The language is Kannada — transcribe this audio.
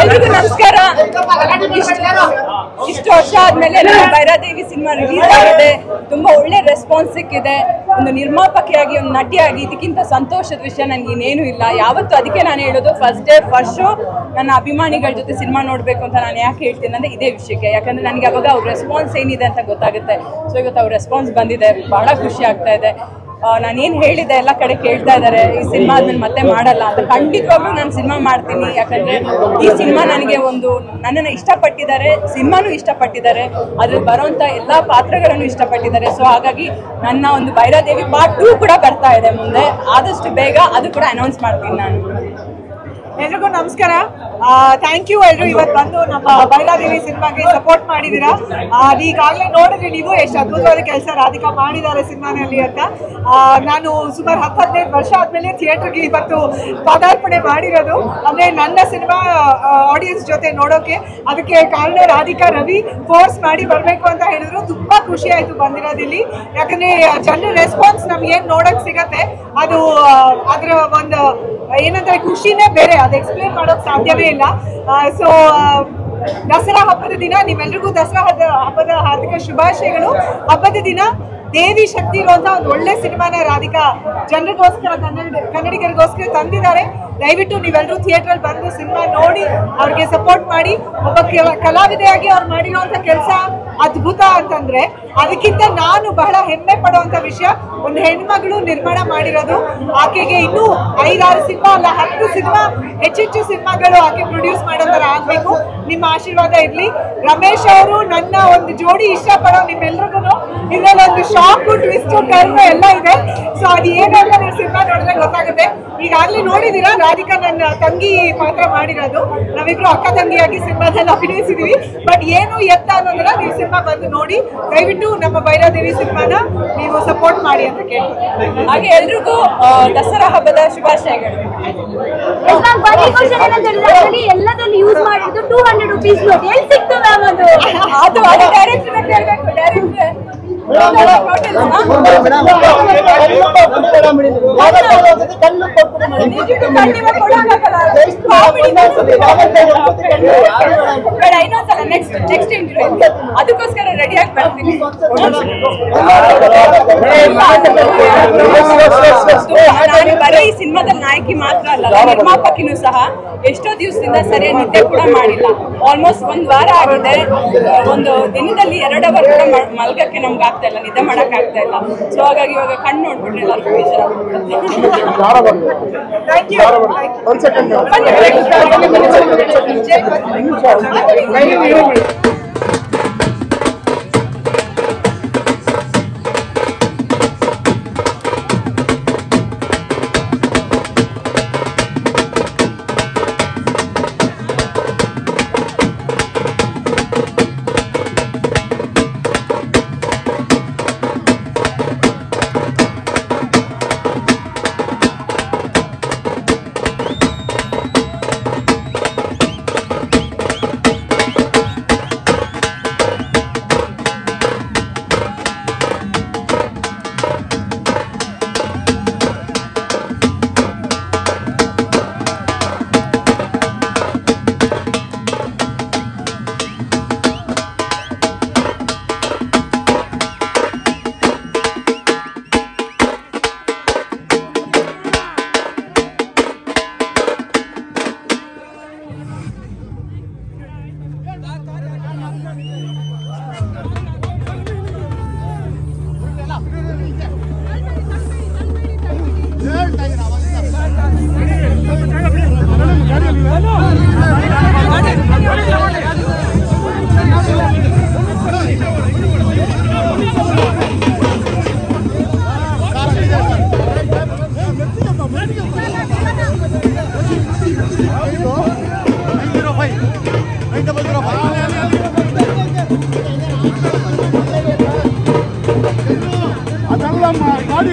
ಎಲ್ರಿಗೂ ನಮಸ್ಕಾರ. ಇಷ್ಟು ವರ್ಷ ಆದ್ಮೇಲೆ ಭೈರಾದೇವಿ ಸಿನಿಮಾ ರಿಲೀಸ್ ಆಗಿದೆ. ತುಂಬಾ ಒಳ್ಳೆ ರೆಸ್ಪಾನ್ಸ್ ಸಿಕ್ಕಿದೆ. ಒಂದು ನಿರ್ಮಾಪಕಿಯಾಗಿ, ಒಂದು ನಟಿಯಾಗಿ ಇದಕ್ಕಿಂತ ಸಂತೋಷದ ವಿಷಯ ನನಗೆ ಇನ್ನೇನು ಇಲ್ಲ. ಯಾವತ್ತು ಅದಕ್ಕೆ ನಾನು ಹೇಳೋದು, ಫಸ್ಟ್ ಡೇ ಫಸ್ಟ್ ಶೋ ನನ್ನ ಅಭಿಮಾನಿಗಳ ಜೊತೆ ಸಿನಿಮಾ ನೋಡಬೇಕು ಅಂತ ನಾನು ಯಾಕೆ ಹೇಳ್ತೀನಿ ಅಂದರೆ ಇದೇ ವಿಷಯಕ್ಕೆ. ಯಾಕಂದರೆ ನನಗೆ ಅವಾಗ ಅವ್ರ ರೆಸ್ಪಾನ್ಸ್ ಏನಿದೆ ಅಂತ ಗೊತ್ತಾಗುತ್ತೆ. ಸೊ ಇವತ್ತು ಅವ್ರ ರೆಸ್ಪಾನ್ಸ್ ಬಂದಿದೆ, ಭಾಳ ಖುಷಿ ಆಗ್ತಾ ಇದೆ. ನಾನೇನು ಹೇಳಿದ್ದೆ ಎಲ್ಲ ಕಡೆ ಕೇಳ್ತಾ ಇದ್ದಾರೆ, ಈ ಸಿನಿಮಾ ಆದ್ಮೇಲೆ ಮತ್ತೆ ಮಾಡಲ್ಲ ಅಂತ. ಖಂಡಿತವಾಗ್ಲೂ ನಾನು ಸಿನಿಮಾ ಮಾಡ್ತೀನಿ. ಯಾಕಂದರೆ ಈ ಸಿನಿಮಾ ನನಗೆ ನನ್ನನ್ನು ಇಷ್ಟಪಟ್ಟಿದ್ದಾರೆ, ಸಿನಿಮಾನೂ ಇಷ್ಟಪಟ್ಟಿದ್ದಾರೆ, ಅದ್ರಲ್ಲಿ ಬರೋಂಥ ಎಲ್ಲ ಪಾತ್ರಗಳನ್ನು ಇಷ್ಟಪಟ್ಟಿದ್ದಾರೆ. ಸೊ ಹಾಗಾಗಿ ನನ್ನ ಒಂದು ಭೈರಾದೇವಿ ಪಾರ್ಟ್ 2 ಕೂಡ ಬರ್ತಾ ಇದೆ ಮುಂದೆ. ಆದಷ್ಟು ಬೇಗ ಅದು ಕೂಡ ಅನೌನ್ಸ್ ಮಾಡ್ತೀನಿ ನಾನು. ಎಲ್ರಿಗೂ ನಮಸ್ಕಾರ. ಥ್ಯಾಂಕ್ ಯು ಎಲ್ಲರೂ ಇವತ್ತು ಬಂದು ನಮ್ಮ ಭೈರಾದೇವಿ ಸಿನಿಮಾಗೆ ಸಪೋರ್ಟ್ ಮಾಡಿದ್ದೀರಾ. ಈಗಾಗಲೇ ನೋಡಿದ್ರಿ ನೀವು ಎಷ್ಟು ಅದ್ಭುತವಾದ ಕೆಲಸ ರಾಧಿಕಾ ಮಾಡಿದ್ದಾರೆ ಸಿನಿಮಾನಲ್ಲಿ ಅಂತ. ನಾನು ಸುಮಾರು 10-15 ವರ್ಷ ಆದಮೇಲೆ ಥಿಯೇಟರ್ಗೆ ಇವತ್ತು ಪದಾರ್ಪಣೆ ಮಾಡಿರೋದು. ಅಂದರೆ ನನ್ನ ಸಿನಿಮಾ ಆಡಿಯನ್ಸ್ ಜೊತೆ ನೋಡೋಕೆ. ಅದಕ್ಕೆ ಕಾರಣ ರಾಧಿಕಾ ರವಿ ಫೋರ್ಸ್ ಮಾಡಿ ಬರಬೇಕು ಅಂತ ಹೇಳಿದ್ರು. ತುಂಬ ಖುಷಿ ಆಯಿತು ಬಂದಿರೋದಿಲ್ಲಿ. ಯಾಕಂದರೆ ಜನರ ರೆಸ್ಪಾನ್ಸ್ ನಮ್ಗೇನು ನೋಡೋಕ್ಕೆ ಸಿಗತ್ತೆ, ಅದು ಅದರ ಒಂದು ಏನಂದರೆ ಖುಷಿನೇ ಬೇರೆ. ಅದು ಎಕ್ಸ್ಪ್ಲೇನ್ ಮಾಡೋಕೆ ಸಾಧ್ಯವೇ ಇಲ್ಲ. ಸೊ ದಸರಾ ಹಬ್ಬದ ದಿನ ನಿಮ್ಮೆಲ್ರಿಗೂ ದಸರಾ ಹಬ್ಬದ ಹಾರ್ದಿಕ ಶುಭಾಶಯಗಳು. ಹಬ್ಬದ ದಿನ ದೇವಿ ಶಕ್ತಿ ಇರುವಂತಹ ಒಂದು ಒಳ್ಳೆ ಸಿನಿಮಾನ ರಾಧಿಕಾ ಜನರಿಗೋಸ್ಕರ, ಕನ್ನಡಿಗರಿಗೋಸ್ಕರ ತಂದಿದ್ದಾರೆ. ದಯವಿಟ್ಟು ನೀವೆಲ್ಲರೂ ಥಿಯೇಟ್ರಲ್ಲಿ ಬಂದು ಸಿನಿಮಾ ನೋಡಿ ಅವ್ರಿಗೆ ಸಪೋರ್ಟ್ ಮಾಡಿ. ಒಬ್ಬ ಕಲಾವಿದೆಯಾಗಿ ಅವ್ರು ಮಾಡಿರುವಂಥ ಕೆಲಸ ಅದ್ಭುತ ಅಂತಂದ್ರೆ, ಅದಕ್ಕಿಂತ ನಾನು ಬಹಳ ಹೆಮ್ಮೆ ಪಡುವಂಥ ವಿಷಯ, ಒಂದು ಹೆಣ್ಮಗಳು ನಿರ್ಮಾಣ ಮಾಡಿರೋದು. ಆಕೆಗೆ ಇನ್ನೂ 5-6 ಸಿನಿಮಾ ಅಲ್ಲ 10 ಸಿನಿಮಾ, ಹೆಚ್ಚೆಚ್ಚು ಸಿನಿಮಾಗಳು ಆಕೆ ಪ್ರೊಡ್ಯೂಸ್ ಮಾಡೋ ಥರ ಆಗಬೇಕು. ನಿಮ್ಮ ಆಶೀರ್ವಾದ ಇರಲಿ. ರಮೇಶ್ ಅವರು ನನ್ನ ಒಂದು ಜೋಡಿ ಇಷ್ಟಪಡೋ ನಿಮ್ಮೆಲ್ರಿಗೂ ಇದರಲ್ಲಿ ಒಂದು ಶಾಕು, ಟ್ವಿಸ್ಟು, ಟರ್ನ್ ಎಲ್ಲ ಇದೆ. ಸೊ ಅದು ಏನಂತ ನೀವು ಸಿನಿಮಾ ನೋಡಿದ್ರೆ ಗೊತ್ತಾಗುತ್ತೆ. ಈಗಾಗಲೇ ನೋಡಿದ್ದೀರಾ, ರಾಧಿಕಾ ನನ್ನ ತಂಗಿ ಪಾತ್ರ ಮಾಡಿರೋದು. ನಾವಿಬ್ರು ಅಕ್ಕ ತಂಗಿಯಾಗಿ ಸಿನಿಮಾದಲ್ಲಿ ಅಭಿನಯಿಸಿದೀವಿ. ಬಟ್ ಏನು ಎತ್ತ ಅನ್ನೋದನ್ನ ನೀವು ಸಿನಿಮಾ ಬಂದು ನೋಡಿ. ದಯವಿಟ್ಟು ನಮ್ಮ ಭೈರಾದೇವಿ ಸಿನಿಮಾನ ನೀವು ಸಪೋರ್ಟ್ ಮಾಡಿ ಅಂತ ಕೇಳ್ತೀನಿ. ಹಾಗೆ ಎಲ್ರಿಗೂ ದಸರಾ ಹಬ್ಬದ ಶುಭಾಶಯಗಳು. ಎಲ್ಲದಲ್ಲಿ ಯೂಸ್ ಮಾಡಿದ್ದು 200 ರೂಪೀಸ್ ನೋಟ್ ಎಲ್ಲಿ ಸಿಕ್ತು ಮ್ಯಾಮ್? ಅದು ಡೈರೆಕ್ಟರ್ ಕೇಳಬೇಕು. ಡೈರೆಕ್ಟರ್ ನೆಕ್ಸ್ಟ್ ಇಂಟರ್ವ್ಯೂ ಅದಕ್ಕೋಸ್ಕರ ರೆಡಿಯಾಗಿ ಬರ್ತೀನಿ. ನಾನು ಬರೀ ಈ ಸಿನಿಮಾದಲ್ಲಿ ನಾಯಕಿ ಮಾತ್ರ ಅಲ್ಲ, ನಿರ್ಮಾಪಕಿನೂ ಸಹ. ಎಷ್ಟೋ ದಿವಸದಿಂದ ಸರಿಯಾಗಿ ನಿದ್ದೆ ಕೂಡ ಮಾಡಿಲ್ಲ. ಆಲ್ಮೋಸ್ಟ್ 1 ವಾರ ಆಗಿದೆ. ಒಂದು ದಿನದಲ್ಲಿ 2 ಅವರ್ ಕೂಡ ಮಲ್ಗಕ್ಕೆ ನಮ್ಗೆ ಆಗ್ತಾ ಇಲ್ಲ, ನಿದ್ದೆ ಮಾಡಕ್ ಆಗ್ತಾ ಇಲ್ಲ. ಸೊ ಹಾಗಾಗಿ ಇವಾಗ ಕಣ್ಣು ನೋಡ್ಬಿಟ್ರೆ ಎಲ್ಲರಿಗೂ ಬೇಜಾರಾಗ್ಬಿಡುತ್ತೆ.